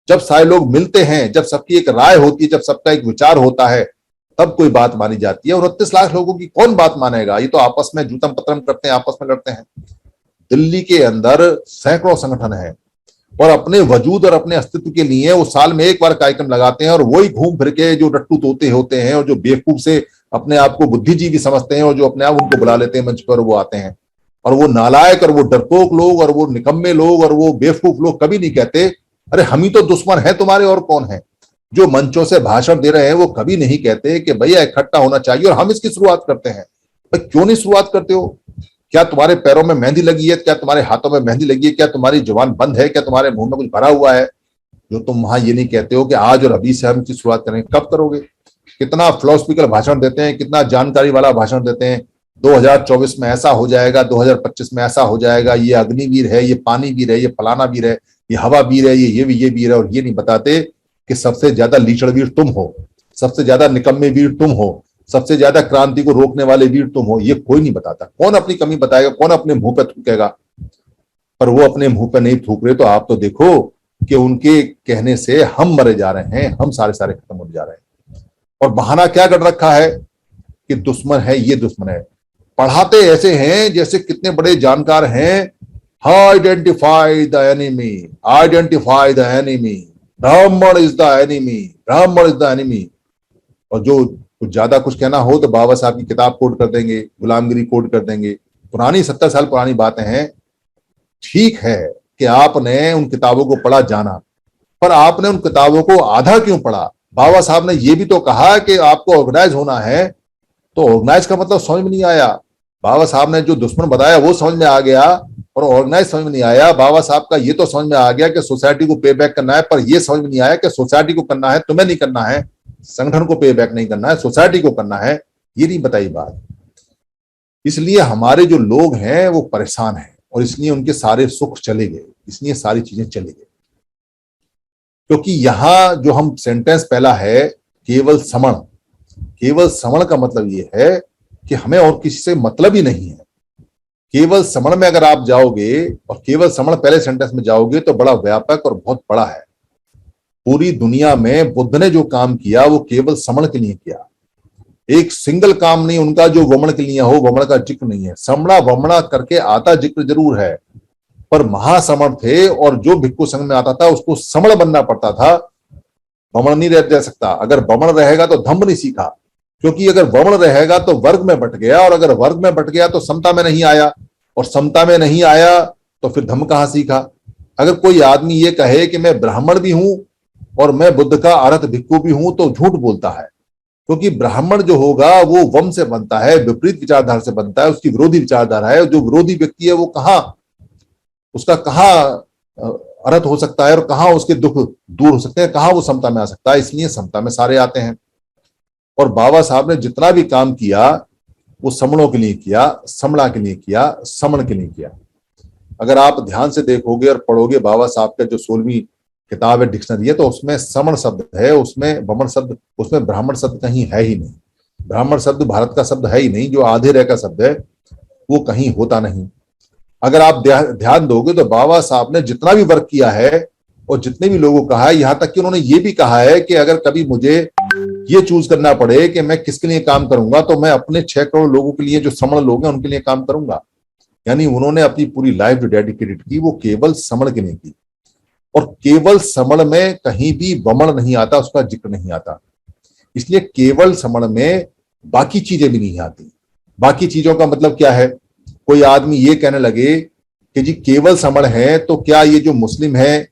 जब सारे लोग मिलते हैं, जब सबकी एक राय होती है, जब सबका एक विचार होता है, तब कोई बात मानी जाती है। 29 लाख लोगों की कौन बात मानेगा? ये तो आपस में जूतम पतरम करते हैं, आपस में लड़ते हैं। दिल्ली के अंदर सैकड़ों संगठन है और अपने वजूद और अपने अस्तित्व के लिए वो साल में एक बार कार्यक्रम लगाते हैं, और वही घूम फिर के जो रट्टू तोते होते हैं और जो बेवकूफ से अपने आप को बुद्धिजीवी समझते हैं और जो अपने आप उनको बुला लेते हैं मंच पर, वो आते हैं। और वो नालायक और वो डरपोक लोग और वो निकम्मे लोग और वो बेवकूफ लोग कभी नहीं कहते अरे हम ही तो दुश्मन है तुम्हारे, और कौन है? जो मंचों से भाषण दे रहे हैं वो कभी नहीं कहते कि भैया इकट्ठा होना चाहिए और हम इसकी शुरुआत करते हैं। भाई क्यों नहीं शुरुआत करते हो? क्या तुम्हारे पैरों में मेहंदी लगी है? क्या तुम्हारे हाथों में मेहंदी लगी है? क्या तुम्हारी जुबान बंद है? क्या तुम्हारे मुंह में कुछ भरा हुआ है जो तुम वहां ये नहीं कहते हो कि आज और अभी से हम इसकी शुरुआत करेंगे? कब करोगे? कितना फिलोसफिकल भाषण देते हैं, कितना जानकारी वाला भाषण देते हैं। 2024 में ऐसा हो जाएगा, 2025 में ऐसा हो जाएगा, ये अग्निवीर है, ये पानी वीर है, ये फलाना वीर है, ये हवा वीर है, ये वीर है। और ये नहीं बताते कि सबसे ज्यादा लीचड़ वीर तुम हो, सबसे ज्यादा निकम्मे वीर तुम हो, सबसे ज्यादा क्रांति को रोकने वाले वीर तुम हो। ये कोई नहीं बताता। कौन अपनी कमी बताएगा? कौन अपने मुंह पे थूकेगा? पर वो अपने मुंह पे नहीं थूक रहे तो आप तो देखो कि उनके कहने से हम मरे जा रहे हैं, हम सारे खत्म हो जा रहे हैं। और बहाना क्या कर रखा है कि दुश्मन है, ये दुश्मन है। पढ़ाते ऐसे हैं जैसे कितने बड़े जानकार हैं। Identify the enemy, identify the enemy, ब्राह्मण इज द एनिमी, ब्राह्मण इज द एनिमी। और जो कुछ ज्यादा कुछ कहना हो तो बाबा साहब की किताब कोट कर देंगे, गुलामगिरी कोट कर देंगे। पुरानी 70 साल पुरानी बातें हैं। ठीक है कि आपने उन किताबों को पढ़ा जाना, पर आपने उन किताबों को आधा क्यों पढ़ा? बाबा साहब ने यह भी तो कहा कि आपको ऑर्गेनाइज होना है, तो ऑर्गेनाइज का मतलब समझ में नहीं आया। बाबा साहब ने जो दुश्मन बताया वो समझ में आ गया और ऑर्गेनाइज समझ में नहीं आया। बाबा साहब का ये तो समझ में आ गया कि सोसाइटी को पे बैक करना है, पर यह समझ में नहीं आया कि सोसाइटी को करना है, तुम्हें नहीं करना है, संगठन को पे बैक नहीं करना है, सोसाइटी को करना है। ये नहीं बताई बात। इसलिए हमारे जो लोग हैं वो परेशान हैं और इसलिए उनके सारे सुख चले गए, इसलिए सारी चीजें चली गई। क्योंकि यहां जो हम सेंटेंस पहला है केवल समण, केवल समण का मतलब ये है कि हमें और किसी से मतलब ही नहीं है। केवल समण में अगर आप जाओगे और केवल समण पहले सेंटेंस में जाओगे तो बड़ा व्यापक और बहुत बड़ा है। पूरी दुनिया में बुद्ध ने जो काम किया वो केवल समण के लिए किया। एक सिंगल काम नहीं उनका जो वमन के लिए हो, वमन का जिक्र नहीं है। समणा वमना करके आता जिक्र जरूर है, पर महासमण थे और जो भिक्खु संघ में आता था उसको समण बनना पड़ता था। वमन नहीं रह सकता। अगर वमन रहेगा तो धम्म नहीं सीखा, क्योंकि अगर वमन रहेगा तो वर्ग में बट गया, और अगर वर्ग में बट गया तो समता में नहीं आया, और समता में नहीं आया तो फिर धम्म कहां सीखा। अगर कोई आदमी ये कहे कि मैं ब्राह्मण भी हूं और मैं बुद्ध का अर्थ भिक्खु भी हूं तो झूठ बोलता है, क्योंकि ब्राह्मण जो होगा वो वम से बनता है, विपरीत विचारधारा से बनता है, उसकी विरोधी विचारधारा है। जो विरोधी व्यक्ति है वो कहां, उसका कहां अर्थ हो सकता है और कहां उसके दुख दूर हो सकते हैं, कहां वो समता में आ सकता है। इसलिए समता में सारे आते हैं। और बाबा साहब ने जितना भी काम किया वो समणों के लिए किया, समणा के लिए किया, समण के लिए किया। अगर आप ध्यान से देखोगे और पढ़ोगे बाबा साहब का जो 16वीं किताब है डिक्शनरी है, तो उसमें समण शब्द है, उसमें वमन शब्द, उसमें ब्राह्मण शब्द कहीं है ही नहीं। ब्राह्मण शब्द भारत का शब्द है ही नहीं, जो आधे रह का शब्द है वो कहीं होता नहीं। अगर आप ध्यान दोगे तो बाबा साहब ने जितना भी वर्क किया है और जितने भी लोगों को कहा है, यहां तक कि उन्होंने ये भी कहा है कि अगर कभी मुझे ये चूज करना पड़े कि मैं किसके लिए काम करूंगा, तो मैं अपने 6 करोड़ लोगों के लिए, जो समण लोग हैं उनके लिए काम करूंगा। यानी उन्होंने अपनी पूरी लाइफ जो डेडिकेटेड की वो केवल समण के लिए की। और केवल समण में कहीं भी वमन नहीं आता, उसका जिक्र नहीं आता। इसलिए केवल समण में बाकी चीजें भी नहीं आती। बाकी चीजों का मतलब क्या है? कोई आदमी ये कहने लगे कि जी केवल समण है तो क्या ये जो मुस्लिम है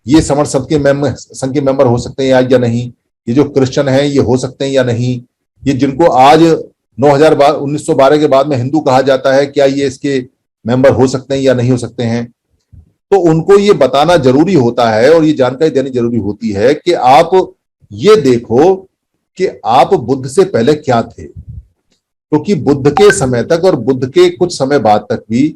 ये समण सबके संघ के मेंबर हो सकते हैं या नहीं? ये जो क्रिश्चियन है ये हो सकते हैं या नहीं? ये जिनको आज 1912 के बाद में हिंदू कहा जाता है, क्या ये इसके मेंबर हो सकते हैं या नहीं हो सकते हैं? तो उनको ये बताना जरूरी होता है और ये जानकारी देनी जरूरी होती है कि आप ये देखो कि आप बुद्ध से पहले क्या थे। क्योंकि बुद्ध के समय तक और बुद्ध के कुछ समय बाद तक भी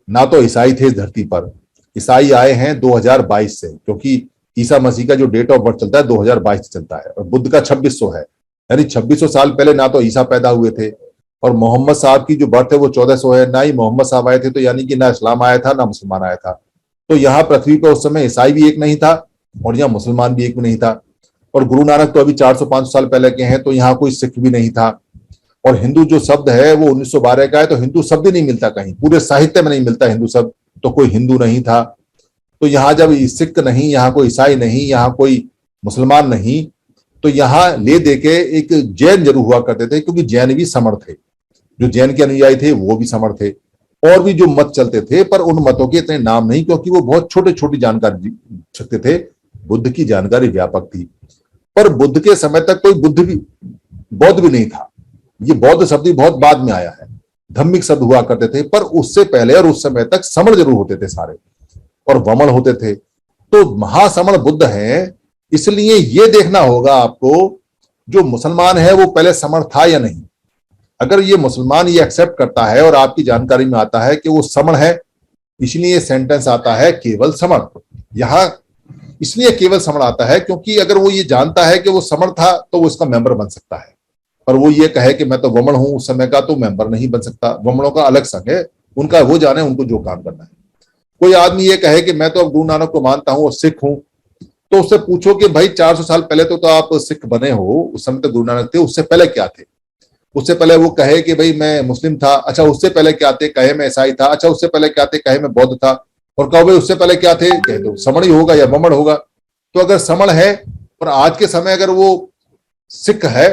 ना तो ईसाई थे इस धरती पर। ईसाई आए हैं 2022 से, क्योंकि ईसा मसीह का जो डेट ऑफ बर्थ चलता है 2022 से चलता है और बुद्ध का 2600 है। यानी 2600 साल पहले ना तो ईसा पैदा हुए थे, और मोहम्मद साहब की जो बर्थ है वो 1400 है। ना ही मोहम्मद साहब आए थे, तो यानी कि ना इस्लाम आया था ना मुसलमान आया था। तो यहाँ पृथ्वी पर उस समय ईसाई भी एक नहीं था और यहाँ मुसलमान भी एक भी नहीं था। और गुरु नानक तो अभी 400-500 साल पहले के हैं, तो यहाँ कोई सिख भी नहीं था। और हिंदू जो शब्द है वो 1912 का है, तो हिंदू शब्द ही नहीं मिलता, कहीं पूरे साहित्य में नहीं मिलता हिंदू शब्द, तो कोई हिंदू नहीं था। तो यहाँ जब सिख नहीं, यहाँ कोई ईसाई नहीं, यहाँ कोई मुसलमान नहीं, तो यहाँ ले दे के एक जैन जरूर हुआ करते थे, क्योंकि जैन भी समण थे। जो जैन के अनुयायी थे वो भी समण थे। और भी जो मत चलते थे, पर उन मतों के इतने नाम नहीं, क्योंकि वो बहुत छोटे छोटी जानकारी रखते थे। बुद्ध की जानकारी व्यापक थी। पर बुद्ध के समय तक कोई बौद्ध भी नहीं था। ये बौद्ध शब्द भी बहुत बाद में आया है। धम्मिक शब्द हुआ करते थे, पर उससे पहले और उस समय तक समण जरूर होते थे सारे, और वमन होते थे। तो महासमण बुद्ध हैं। इसलिए ये देखना होगा आपको, जो मुसलमान है वो पहले समण था या नहीं। अगर ये मुसलमान ये एक्सेप्ट करता है और आपकी जानकारी में आता है कि वो समण है, इसलिए सेंटेंस आता है केवल समण। यहां इसलिए केवल समण आता है क्योंकि अगर वो ये जानता है कि वो समण था तो वो इसका मेंबर बन सकता है। पर वो ये कहे कि मैं तो वमन हूं उस समय का, तो मेंबर नहीं बन सकता। वमनों का अलग संघ है, उनका वो जाने उनको जो काम करना है। कोई आदमी ये कहे कि मैं तो अब गुरु नानक को मानता हूं और सिख हूं, तो उससे पूछो कि भाई 400 साल पहले तो आप सिख बने हो, उस समय तो गुरु नानक थे, उससे पहले क्या थे? उससे पहले वो कहे कि भाई मैं मुस्लिम था, अच्छा उससे पहले क्या थे? कहे मैं ईसाई था, अच्छा उससे पहले क्या थे? कहे मैं बौद्ध था। और कहो भाई उससे पहले क्या थे? कहे तो समण ही होगा या वमन होगा। तो अगर समण है और आज के समय अगर वो सिख है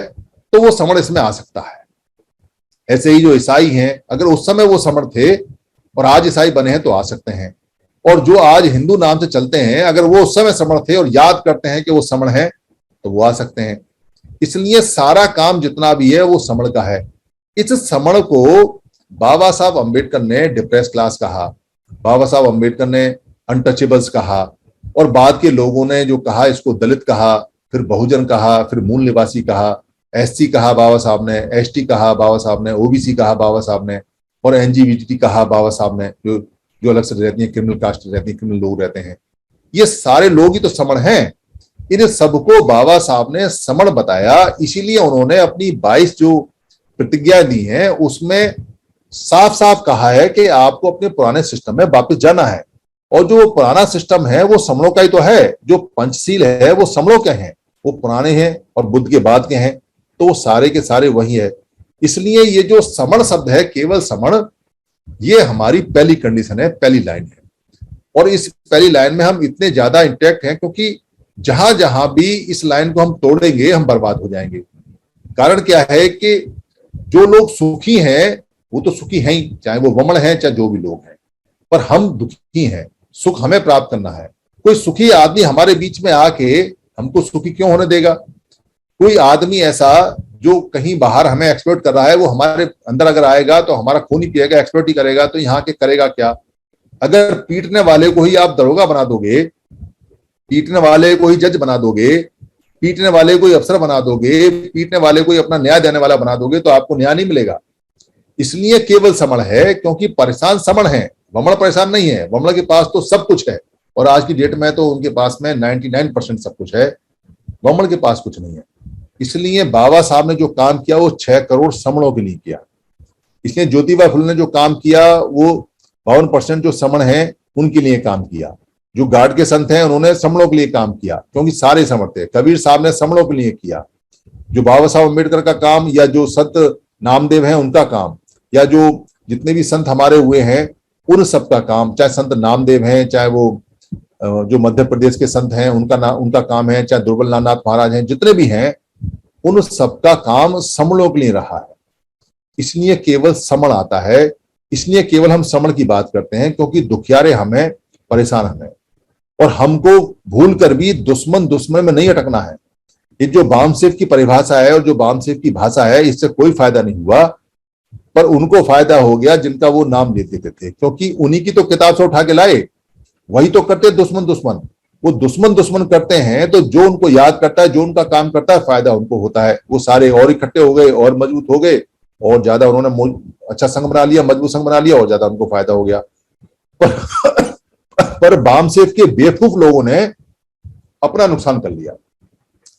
तो वो समण इसमें आ सकता है। ऐसे ही जो ईसाई हैं, अगर उस समय वो समण थे और आज ईसाई बने हैं तो आ सकते हैं। और जो आज हिंदू नाम से चलते हैं, अगर वो उस समय समण थे और याद करते हैं कि वो समण है तो वो आ सकते हैं। इसलिए सारा काम जितना भी है वो समण का है। इस समण को बाबा साहब अंबेडकर ने डिप्रेस क्लास कहा, बाबा साहब अंबेडकर ने अनटचेबल्स कहा, और बाद के लोगों ने जो कहा इसको दलित कहा, फिर बहुजन कहा, फिर मूल निवासी कहा, एससी कहा बाबा साहब ने, एसटी कहा बाबा साहब ने, ओबीसी कहा बाबा साहब ने, और एनजीबीटी कहा बाबा साहब ने, जो अलग से रहती है, क्रिमिनल कास्ट रहती है, क्रिमिनल लोग रहते हैं। ये सारे लोग ही तो समण हैं। इन सबको बाबा साहब ने समण बताया। इसीलिए उन्होंने अपनी 22 जो प्रतिज्ञा दी है उसमें साफ साफ कहा है कि आपको अपने पुराने सिस्टम में वापस जाना है। और जो पुराना सिस्टम है वो समणों का ही तो है। जो पंचशील है वो समणों के हैं, वो पुराने हैं और बुद्ध के बाद के हैं, तो वो सारे के सारे वही है। इसलिए ये जो समण शब्द है, केवल समण, ये हमारी पहली कंडीशन है, पहली लाइन है। और इस पहली लाइन में हम इतने ज्यादा इंटैक्ट हैं क्योंकि जहां जहां भी इस लाइन को हम तोड़ेंगे हम बर्बाद हो जाएंगे। कारण क्या है कि जो लोग सुखी हैं वो तो सुखी हैं ही, चाहे वो वमन है चाहे जो भी लोग हैं, पर हम दुखी हैं। सुख हमें प्राप्त करना है। कोई सुखी आदमी हमारे बीच में आके हमको सुखी क्यों होने देगा? कोई आदमी ऐसा जो कहीं बाहर हमें एक्सप्लॉइट कर रहा है, वो हमारे अंदर अगर आएगा तो हमारा खून ही पिएगा, एक्सप्लॉइट ही करेगा, तो यहाँ के करेगा क्या? अगर पीटने वाले को ही आप दरोगा बना दोगे, पीटने वाले को ही जज बना दोगे, पीटने वाले को ही अफसर बना दोगे, पीटने वाले को ही अपना न्याय देने वाला बना दोगे, तो आपको न्याय नहीं मिलेगा। इसलिए केवल समण है, क्योंकि परेशान समण है, वमन परेशान नहीं है। वमन के पास तो सब कुछ है, और आज की डेट में तो उनके पास में 99% सब कुछ है, वमन के पास कुछ नहीं है। इसलिए बाबा साहब ने जो काम किया वो 6 करोड़ समणों के लिए किया। इसलिए ज्योतिबा फुले ने जो काम किया वो 52% जो समण हैं उनके लिए काम किया। जो गार्ड के संत हैं उन्होंने समणों के लिए काम किया, क्योंकि सारे समण थे। कबीर साहब ने समणों के लिए किया। जो बाबा साहब अम्बेडकर का काम, या जो संत नामदेव हैं उनका काम, या जो जितने भी संत हमारे हुए हैं उन सब का काम, चाहे संत नामदेव हैं, चाहे वो जो मध्य प्रदेश के संत हैं उनका काम है, चाहे दुर्बल नाथ महाराज हैं, जितने भी हैं उन सबका काम समणों के लिए रहा है। इसलिए केवल समण आता है, इसलिए केवल हम समण की बात करते हैं, क्योंकि दुखियारे हमें, परेशान हमें, और हमको भूल कर भी दुश्मन दुश्मन में नहीं अटकना है। ये जो बामसेव की परिभाषा है और जो बामसेव की भाषा है, इससे कोई फायदा नहीं हुआ, पर उनको फायदा हो गया जिनका वो नाम ले देते थे, क्योंकि उन्हीं की तो किताब से उठा के लाए, वही तो करते दुश्मन दुश्मन। वो दुश्मन दुश्मन करते हैं तो जो उनको याद करता है, जो उनका काम करता है, फायदा उनको होता है। वो सारे और इकट्ठे हो गए और मजबूत हो गए, और ज्यादा उन्होंने अच्छा संघ बना लिया, मजबूत संघ बना लिया, और ज्यादा उनको फायदा हो गया। पर बामसेव के बेवकूफ लोगों ने अपना नुकसान कर लिया।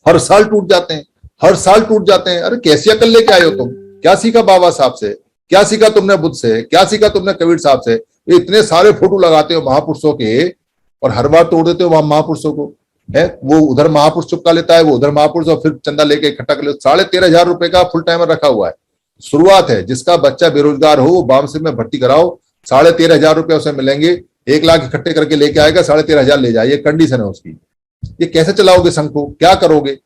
हर साल टूट जाते हैं, हर साल टूट जाते हैं। अरे कैसी अकल लेके आए हो तुम? क्या सीखा बाबा साहब से, क्या सीखा तुमने बुद्ध से, क्या सीखा तुमने कबीर साहब से? इतने सारे फोटो लगाते हो महापुरुषों के और हर बार तोड़ देते हो वहां महापुरुषों को। है वो उधर महापुरुष चुपका लेता है, वो उधर महापुरुष, और फिर चंदा लेके इकट्ठा कर लेते। 13,500 रुपए का फुल टाइमर रखा हुआ है। शुरुआत है, जिसका बच्चा बेरोजगार हो वो बामसेव में भर्ती कराओ, 13,500 रुपए उसे मिलेंगे। 1 लाख इकट्ठे करके लेके आएगा, 13,500 ले जाए, ये कंडीशन है उसकी। ये कैसे चलाओगे संघ को, क्या करोगे?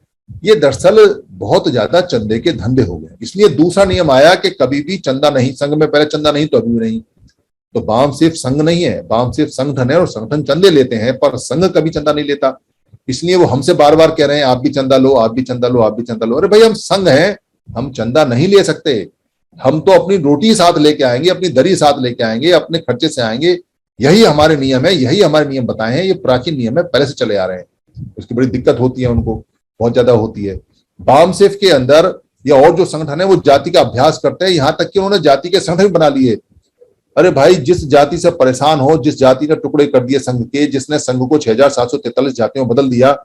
ये दरअसल बहुत ज्यादा चंदे के धंधे हो गए। इसलिए दूसरा नियम आया कि कभी भी चंदा नहीं, संघ में पहले चंदा नहीं तो अभी भी नहीं। तो बामसेव संघ नहीं है, बामसेव संगठन है, और संगठन चंदे लेते हैं, पर संघ कभी चंदा नहीं लेता। इसलिए वो हमसे बार बार कह रहे हैं आप भी चंदा लो, आप भी चंदा लो, आप भी चंदा लो। अरे भाई हम संघ हैं, हम चंदा नहीं ले सकते। हम तो अपनी रोटी साथ लेके आएंगे, अपनी दरी साथ लेके आएंगे, अपने खर्चे से आएंगे। यही हमारे नियम है, यही हमारे नियम बताए हैं, ये प्राचीन नियम है, पहले से चले आ रहे हैं। उसकी बड़ी दिक्कत होती है उनको, बहुत ज्यादा होती है। बामसेव के अंदर या और जो संगठन है वो जाति का अभ्यास करते हैं, यहां तक कि उन्होंने जाति के संगठन बना लिए। अरे भाई जिस जाति से परेशान हो, जिस जाति ने टुकड़े कर दिए संघ के, जिसने संघ को 6,743 जातियों में बदल दिया,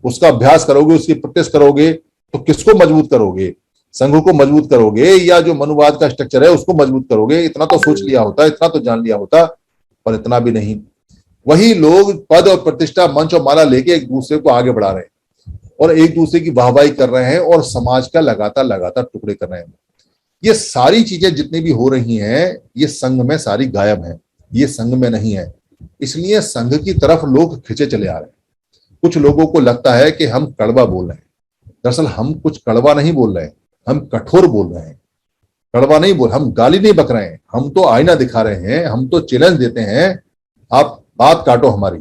उसका अभ्यास करोगे, उसकी प्रैक्टिस करोगे तो किसको मजबूत करोगे? संघ को मजबूत करोगे या जो मनुवाद का स्ट्रक्चर है उसको मजबूत करोगे? इतना तो सोच लिया होता, इतना तो जान लिया होता, पर इतना भी नहीं। वही लोग पद और प्रतिष्ठा, मंच और माला लेके एक दूसरे को आगे बढ़ा रहे हैं और एक दूसरे की वाहवाही कर रहे हैं और समाज का लगातार लगातार टुकड़े कर रहे हैं। ये सारी चीजें जितनी भी हो रही हैं, ये संघ में सारी गायब हैं, ये संघ में नहीं है। इसलिए संघ की तरफ लोग खिंचे चले आ रहे हैं। कुछ लोगों को लगता है कि हम कड़वा बोल रहे हैं, दरअसल हम कुछ कड़वा नहीं बोल रहे हैं, हम कठोर बोल रहे हैं। कड़वा नहीं बोल, हम गाली नहीं बक रहे हैं, हम तो आईना दिखा रहे हैं, हम तो चैलेंज देते हैं, आप बात काटो हमारी,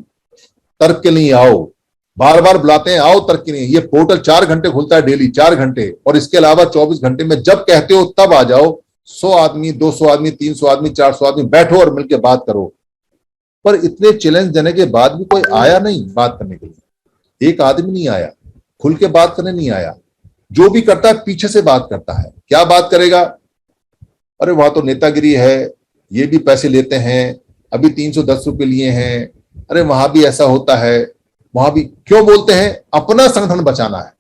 तर्क के लिए आओ। बार बार बुलाते हैं, आओ तर्क के लिए। ये पोर्टल 4 घंटे खुलता है डेली, 4 घंटे, और इसके अलावा 24 घंटे में जब कहते हो तब आ जाओ। 100 आदमी, 200 आदमी, 300 आदमी, 400 आदमी बैठो और मिलकर बात करो। पर इतने चैलेंज देने के बाद भी कोई आया नहीं बात करने के लिए। एक आदमी नहीं आया, खुल के बात करने नहीं आया। जो भी करता है पीछे से बात करता है। क्या बात करेगा? अरे वहां तो नेतागिरी है, ये भी पैसे लेते हैं, अभी 310 रुपए लिए हैं, अरे वहां भी ऐसा होता है, वहां भी। क्यों बोलते हैं? अपना संगठन बचाना है,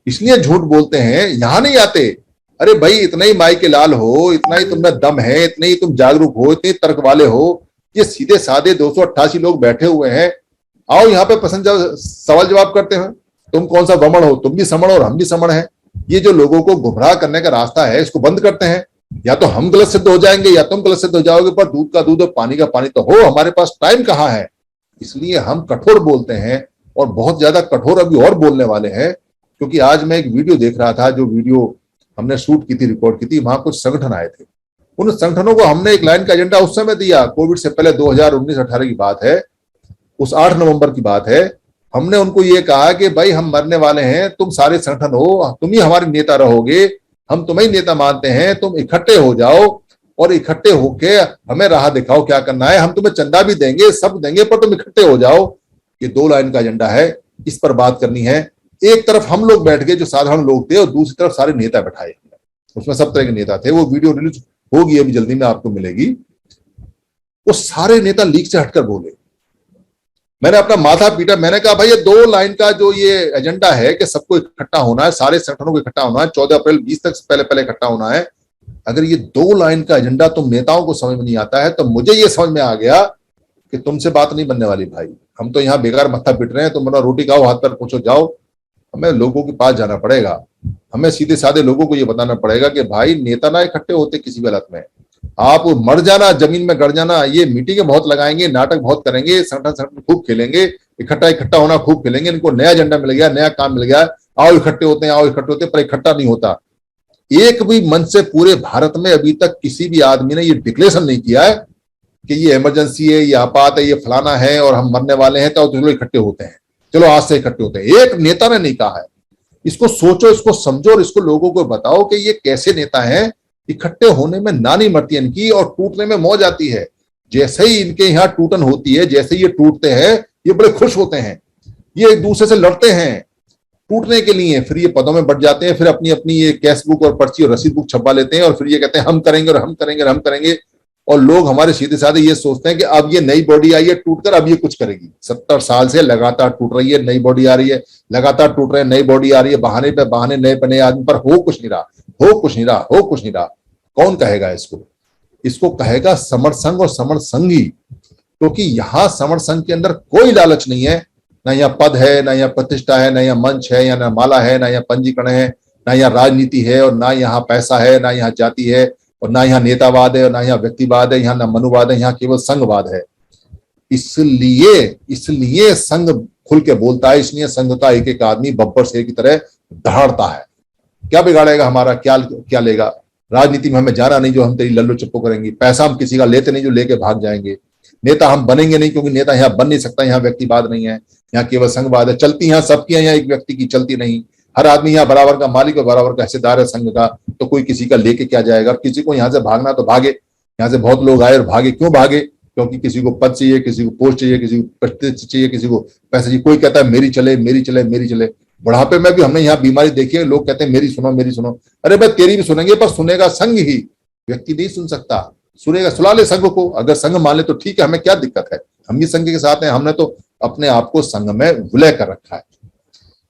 इसलिए झूठ बोलते हैं, यहां नहीं आते। अरे भाई इतना ही माई के लाल हो, इतना ही तुम में दम है, इतने ही तुम जागरूक हो, इतने तर्क वाले हो, ये सीधे साधे 288 लोग बैठे हुए हैं, आओ यहाँ पे पसंद सवाल जवाब करते हैं। तुम कौन सा बमण हो? तुम भी समण और हम भी समण हैं। ये जो लोगों को गुमराह करने का रास्ता है, इसको बंद करते हैं। या तो हम गलत सिद्ध हो जाएंगे या तुम गलत सिद्ध हो जाओगे, पर दूध का दूध और पानी का पानी तो हो। हमारे पास टाइम कहाँ है? इसलिए हम कठोर बोलते हैं, और बहुत ज्यादा कठोर अभी और बोलने वाले हैं। क्योंकि आज मैं एक वीडियो देख रहा था, जो वीडियो हमने शूट की थी, रिकॉर्ड की थी, वहां कुछ संगठन आए थे। उन संगठनों को हमने एक लाइन का एजेंडा उस समय दिया, कोविड से पहले 2019-18 की बात है, उस 8 नवंबर की बात है। हमने उनको ये कहा कि भाई हम मरने वाले हैं, तुम सारे संगठन हो, तुम ही हमारे नेता रहोगे, हम तुम्हें नेता मानते हैं, तुम इकट्ठे हो जाओ और इकट्ठे होके हमें राह दिखाओ क्या करना है। हम तुम्हें चंदा भी देंगे, सब देंगे, पर तुम इकट्ठे हो जाओ। ये 2 लाइन का एजेंडा है, इस पर बात करनी है। एक तरफ हम लोग बैठ गए जो साधारण लोग थे, और दूसरी तरफ सारे नेता बैठाए, उसमें सब तरह के नेता थे। वो वीडियो रिलीज होगी अभी जल्दी में, आपको मिलेगी। वो सारे नेता लीक से हटकर बोले। मैंने अपना माथा पीटा, मैंने कहा भाई ये 2 लाइन का जो ये एजेंडा है कि सबको इकट्ठा होना है, सारे संगठनों को इकट्ठा होना है, 14 अप्रैल 20 तक पहले पहले इकट्ठा होना है। अगर ये 2 लाइन का एजेंडा तुम नेताओं को समझ में नहीं आता है, तो मुझे ये समझ में आ गया कि तुमसे बात नहीं बनने वाली भाई। हम तो यहाँ बेकार मत्था पिट रहे हैं, तुम अपना रोटी खाओ, हाथ पैर पोछो, जाओ। हमें लोगों के पास जाना पड़ेगा, हमें सीधे साधे लोगों को ये बताना पड़ेगा कि भाई नेता ना इकट्ठे होते किसी भी हालत में, आप मर जाना, जमीन में गड़ जाना। ये मीटिंगें बहुत लगाएंगे, नाटक बहुत करेंगे, संगठन संगठन खूब खेलेंगे, इकट्ठा इकट्ठा होना खूब खेलेंगे, इनको नया एजेंडा मिल गया, नया काम मिल गया, आओ इकट्ठे होते हैं, आओ इकट्ठे होते हैं, पर इकट्ठा नहीं होता। एक भी मन से पूरे भारत में अभी तक किसी भी आदमी ने ये डिक्लेरेशन नहीं किया है कि ये इमरजेंसी है, ये आपात है, ये फलाना है और हम मरने वाले हैं, तो चलो इकट्ठे होते हैं, चलो आज से इकट्ठे होते हैं। एक नेता ने नहीं कहा है। इसको सोचो, इसको समझो और इसको लोगों को बताओ कि ये कैसे नेता हैं। इकट्ठे होने में नानी मरती है इनकी और टूटने में मौज आती है। जैसे ही इनके यहाँ टूटन होती है, जैसे ये टूटते हैं, ये बड़े खुश होते हैं, ये एक दूसरे से लड़ते हैं टूटने के लिए, फिर ये पदों में बढ़ जाते हैं, फिर अपनी अपनी ये कैश बुक और पर्ची और रसीद बुक छपवा लेते हैं और फिर ये कहते हैं हम करेंगे और हम करेंगे और हम करेंगे। और लोग हमारे सीधे साधे ये सोचते हैं कि अब ये नई बॉडी आई है टूटकर, अब ये कुछ करेगी। 70 साल से लगातार टूट रही है, नई बॉडी आ रही है, लगातार टूट रहे हैं, नई बॉडी आ रही है, बहाने पे बहाने, नए पे नए आदमी, पर हो कुछ नहीं रहा, हो कुछ नहीं रहा, हो कुछ नहीं रहा। कौन कहेगा इसको? इसको कहेगा समर संघ और समर संघी, क्योंकि यहां समर संघ के अंदर कोई लालच नहीं है। ना यहाँ पद है, ना यहाँ प्रतिष्ठा है, ना यहाँ मंच है, या ना माला है, ना यहाँ पंजीकरण है, ना यहाँ राजनीति है, और ना यहाँ पैसा है, ना यहाँ जाति है, और ना यहाँ नेतावाद है, और ना यहाँ व्यक्तिवाद है, यहाँ ना मनुवाद है, यहाँ केवल संघवाद है। इसलिए संघ खुल के बोलता है, इसलिए संघ का एक एक आदमी बब्बर शेर की तरह दहाड़ता है। क्या बिगाड़ेगा हमारा, क्या लेगा? राजनीति में हमें जाना नहीं जो हम तेरी लल्लू चप्पू करेंगे, पैसा हम किसी का लेते नहीं जो लेके भाग जाएंगे, नेता हम बनेंगे नहीं क्योंकि नेता यहाँ बन नहीं सकता, यहाँ व्यक्तिवाद नहीं है, यहाँ केवल संघवाद है। चलती यहाँ सबकी है, यहाँ एक व्यक्ति की चलती नहीं। हर आदमी यहाँ बराबर का मालिक और बराबर का हिस्सेदार है संघ का, तो कोई किसी का लेके क्या जाएगा? किसी को यहाँ से भागना तो भागे। यहाँ से बहुत लोग आए और भागे, क्यों भागे? क्योंकि किसी को पद चाहिए, किसी को पोस्ट चाहिए, किसी को प्रतिष्ठा चाहिए, किसी को पैसा चाहिए। कोई कहता है मेरी चले, मेरी चले, मेरी चले। बुढ़ापे में भी हमने यहाँ बीमारी देखी है, लोग कहते हैं मेरी सुनो, मेरी सुनो। अरे भाई तेरी भी सुनेंगे, पर सुनेगा संघ ही, व्यक्ति नहीं सुन सकता। सुनेगा, सुला ले संघ को, अगर संघ मान ले तो ठीक है, हमें क्या दिक्कत है, हम भी संघ के साथ हैं। हमने तो अपने आप को संघ में विलय कर रखा है।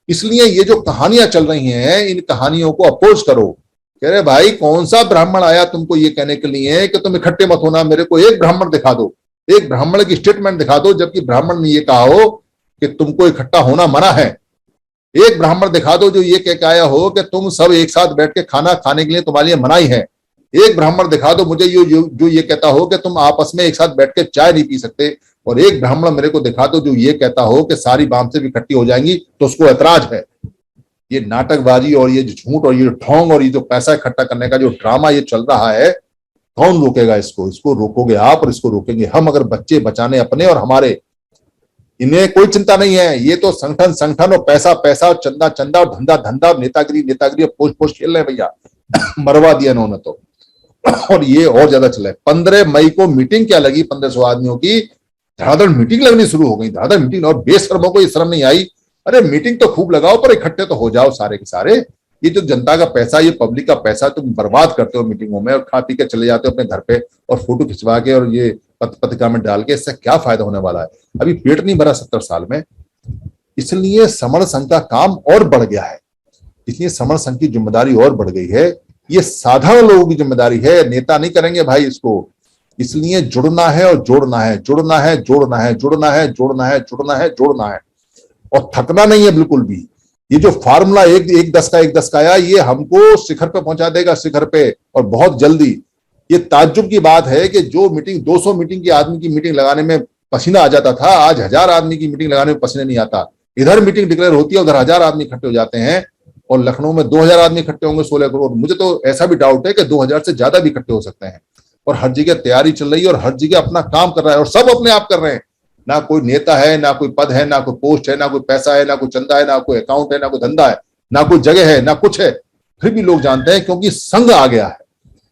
इसलिए ये जो कहानियां चल रही हैं, इन कहानियों को अपोज करो। कह रहे भाई कौन सा ब्राह्मण आया तुमको ये कहने के लिए कि तुम इकट्ठे मत होना? मेरे को एक ब्राह्मण दिखा दो, एक ब्राह्मण की स्टेटमेंट दिखा दो, जबकि ब्राह्मण ने ये कहा हो कि तुमको इकट्ठा होना मना है। एक ब्राह्मण दिखा दो जो ये कह के आया हो कि तुम सब एक साथ बैठ के खाना खाने के लिए तुम्हारे लिए मनाही है। एक ब्राह्मण दिखा दो मुझे जो ये कहता हो कि तुम आपस में एक साथ बैठ के चाय नहीं पी सकते। और एक ब्राह्मण मेरे को दिखा दो जो ये कहता हो कि सारी बाम से भी इकट्ठी हो जाएंगी, तो उसको ऐतराज है। ये नाटकबाजी और ये झूठ और ये ढोंग और ये जो पैसा इकट्ठा करने का जो ड्रामा ये चल रहा है, कौन रोकेगा इसको? इसको रोकोगे आप और इसको रोकेंगे हम, अगर बच्चे बचाने अपने और हमारे। इन्हें कोई चिंता नहीं है, ये तो संगठन और पैसा पैसा और चंदा चंदा और धंधा धंधा, नेतागिरी और पोस्ट खेल रहे हैं भैया। मरवा दिया इन्होंने तो, और ये और ज्यादा चला है। 15 मई को मीटिंग क्या लगी 1500 आदमियों की, धड़ाधड़ मीटिंग लगनी शुरू हो गई, धड़ाधड़ मीटिंग। और बेशर्मों को ये शर्म नहीं आई? अरे मीटिंग तो खूब लगाओ पर इकट्ठे तो हो जाओ सारे के सारे। ये जो जनता का पैसा, ये पब्लिक का पैसा तुम बर्बाद करते हो मीटिंगों में, और खा पी के चले जाते हो अपने घर पे और फोटो खिंचवा के और ये पत्रिका में डाल के। इससे क्या फायदा होने वाला है? अभी पेट नहीं भरा 70 साल में। इसलिए समर संघ का काम और बढ़ गया है, इसलिए समर संघ की जिम्मेदारी और बढ़ गई है। ये साधारण लोगों की जिम्मेदारी है, नेता नहीं करेंगे भाई इसको। इसलिए जुड़ना है और जोड़ना है, जुड़ना है, जोड़ना है, जुड़ना है, जोड़ना है, जुड़ना है, जोड़ना है, और थकना नहीं है बिल्कुल भी। ये जो फार्मूला एक 10 का आया, ये हमको शिखर पे पहुंचा देगा, शिखर पे, और बहुत जल्दी। ये ताज्जुब की बात है कि जो मीटिंग 200 मीटिंग की आदमी की मीटिंग लगाने में पसीना आ जाता था, आज 1000 आदमी की मीटिंग लगाने में पसीना नहीं आता। इधर मीटिंग डिक्लेयर होती है, उधर 1000 आदमी इकट्ठे हो जाते हैं, और लखनऊ में 2000 आदमी इकट्ठे होंगे, 16 करोड़। मुझे तो ऐसा भी डाउट है कि 2000 से ज्यादा भी इकट्ठे हो सकते हैं। और हर जगह तैयारी चल रही है, और हर जगह अपना काम कर रहा है, और सब अपने आप कर रहे हैं। ना कोई नेता है, ना कोई पद है, ना कोई पोस्ट है, ना कोई पैसा है, ना कोई चंदा है, ना कोई अकाउंट है, ना कोई धंधा है, ना कोई जगह है, ना कुछ है। फिर भी लोग जानते हैं क्योंकि संघ आ गया है।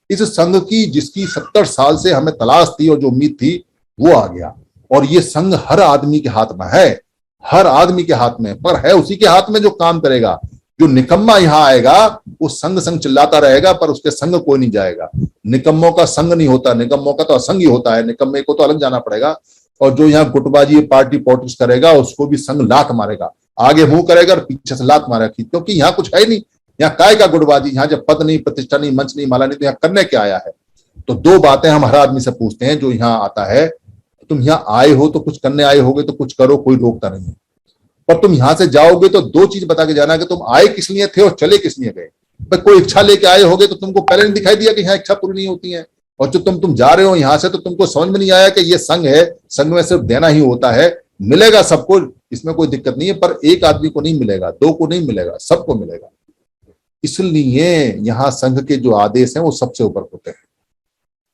इस संघ की जिसकी 70 साल से हमें तलाश थी और जो उम्मीद थी, वो आ गया। और ये संघ हर आदमी के हाथ में है, हर आदमी के हाथ में, पर है उसी के हाथ में जो काम करेगा। जो निकम्मा यहां आएगा वो संघ संघ चिल्लाता रहेगा, पर उसके संग कोई नहीं जाएगा। निकम्मों का संग नहीं होता, निकम्मों का तो असंग ही होता है। निकम्मे को तो अलग जाना पड़ेगा। और जो यहाँ गुटबाजी पार्टी पॉलिटिक्स करेगा उसको भी संघ लात मारेगा, आगे मुंह करेगा और पीछे से लात मारेगा, क्योंकि यहाँ कुछ है ही नहीं। यहाँ काय का गुटबाजी? यहाँ जब पद नहीं, प्रतिष्ठा नहीं, मंच नहीं, माला नहीं, तो यहाँ करने क्या आया है? तो 2 बातें हम हर आदमी से पूछते हैं जो यहाँ आता है, तुम यहाँ आए हो तो कुछ करने आए होगे तो कुछ करो, कोई रोकता नहीं है। पर तुम यहां से जाओगे तो दो चीज बता के जाना कि तुम आए किस लिए थे और चले किस लिए गए। भाई कोई इच्छा लेके आए होगे तो तुमको पहले नहीं दिखाई दिया कि यहाँ इच्छा पूरी नहीं होती है, और जो तुम जा रहे हो यहां से तो तुमको समझ में नहीं आया कि ये संघ है, संघ में सिर्फ देना ही होता है। मिलेगा सबको, इसमें कोई दिक्कत नहीं है, पर एक आदमी को नहीं मिलेगा, दो को नहीं मिलेगा, सबको मिलेगा। इसलिए यहाँ संघ के जो आदेश हैं वो सबसे ऊपर होते हैं।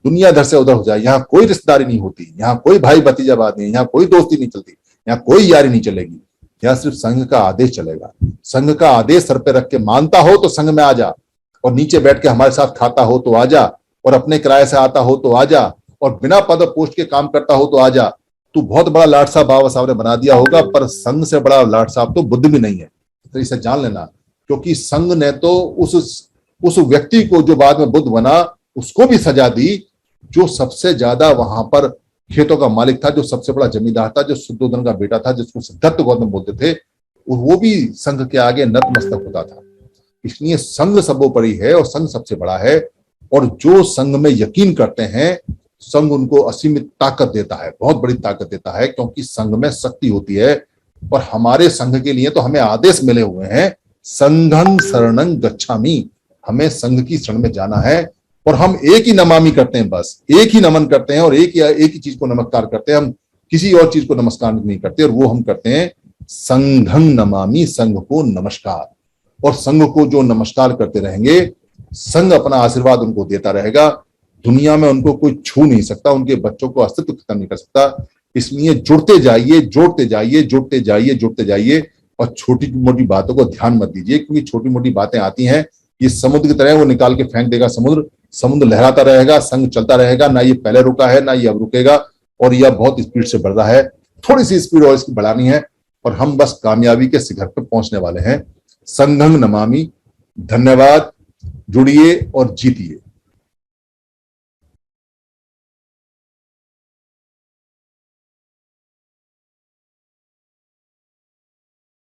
दुनिया इधर से उधर हो जाए, यहाँ कोई रिश्तेदारी नहीं होती, यहाँ कोई भाई भतीजावाद नहीं, यहाँ कोई दोस्ती नहीं चलती, यहाँ कोई यारी नहीं चलेगी, यहाँ सिर्फ संघ का आदेश चलेगा। संघ का आदेश सर पे रख के मानता हो तो संघ में आ जा, और नीचे बैठ के हमारे साथ खाता हो तो आ जा, और अपने किराए से आता हो तो आ जा, और बिना पद पोस्ट के काम करता हो तो आ जा। तू बहुत बड़ा लाट साहब बाबा साहब ने बना दिया होगा, पर संघ से बड़ा लाट साहब तो बुद्ध भी नहीं है, तो इसे जान लेना। क्योंकि संघ ने तो उस व्यक्ति को जो बाद में बुद्ध बना उसको भी सजा दी, जो सबसे ज्यादा वहां पर खेतों का मालिक था, जो सबसे बड़ा जमींदार था, जो शुद्धोधन का बेटा था, जिसको सिद्धार्थ गौतम बोलते थे, वो भी संघ के आगे नतमस्तक होता था। इसलिए संघ सर्वोपरि है और संघ सबसे बड़ा है, और जो संघ में यकीन करते हैं संघ उनको असीमित ताकत देता है, बहुत बड़ी ताकत देता है, क्योंकि संघ में शक्ति होती है। और हमारे संघ के लिए तो हमें आदेश मिले हुए हैं, संघं शरणं गच्छामि, हमें संघ की शरण में जाना है, और हम एक ही नमामि करते हैं, बस एक ही नमन करते हैं, और एक ही चीज को नमस्कार करते हैं, हम किसी और चीज को नमस्कार नहीं करते, और वो हम करते हैं संघं नमामि, संघ को नमस्कार। और संघ को जो नमस्कार करते रहेंगे, संघ अपना आशीर्वाद उनको देता रहेगा। दुनिया में उनको कोई छू नहीं सकता, उनके बच्चों को अस्तित्व खत्म नहीं कर सकता। इसलिए जुड़ते जाइए, जोड़ते जाइए, जुड़ते जाइए, जुड़ते जाइए, और छोटी मोटी बातों को ध्यान मत दीजिए, क्योंकि छोटी मोटी बातें आती हैं, ये समुद्र की तरह वो निकाल के फेंक देगा। समुद्र लहराता रहेगा, संघ चलता रहेगा, ना ये पहले रुका है ना ये अब रुकेगा, और यह बहुत स्पीड से बढ़ रहा है। थोड़ी सी स्पीड और इसकी बढ़ानी है, और हम बस कामयाबी के शिखर पर पहुंचने वाले हैं। संघं नमामि। धन्यवाद, जुड़िए और जीतिए।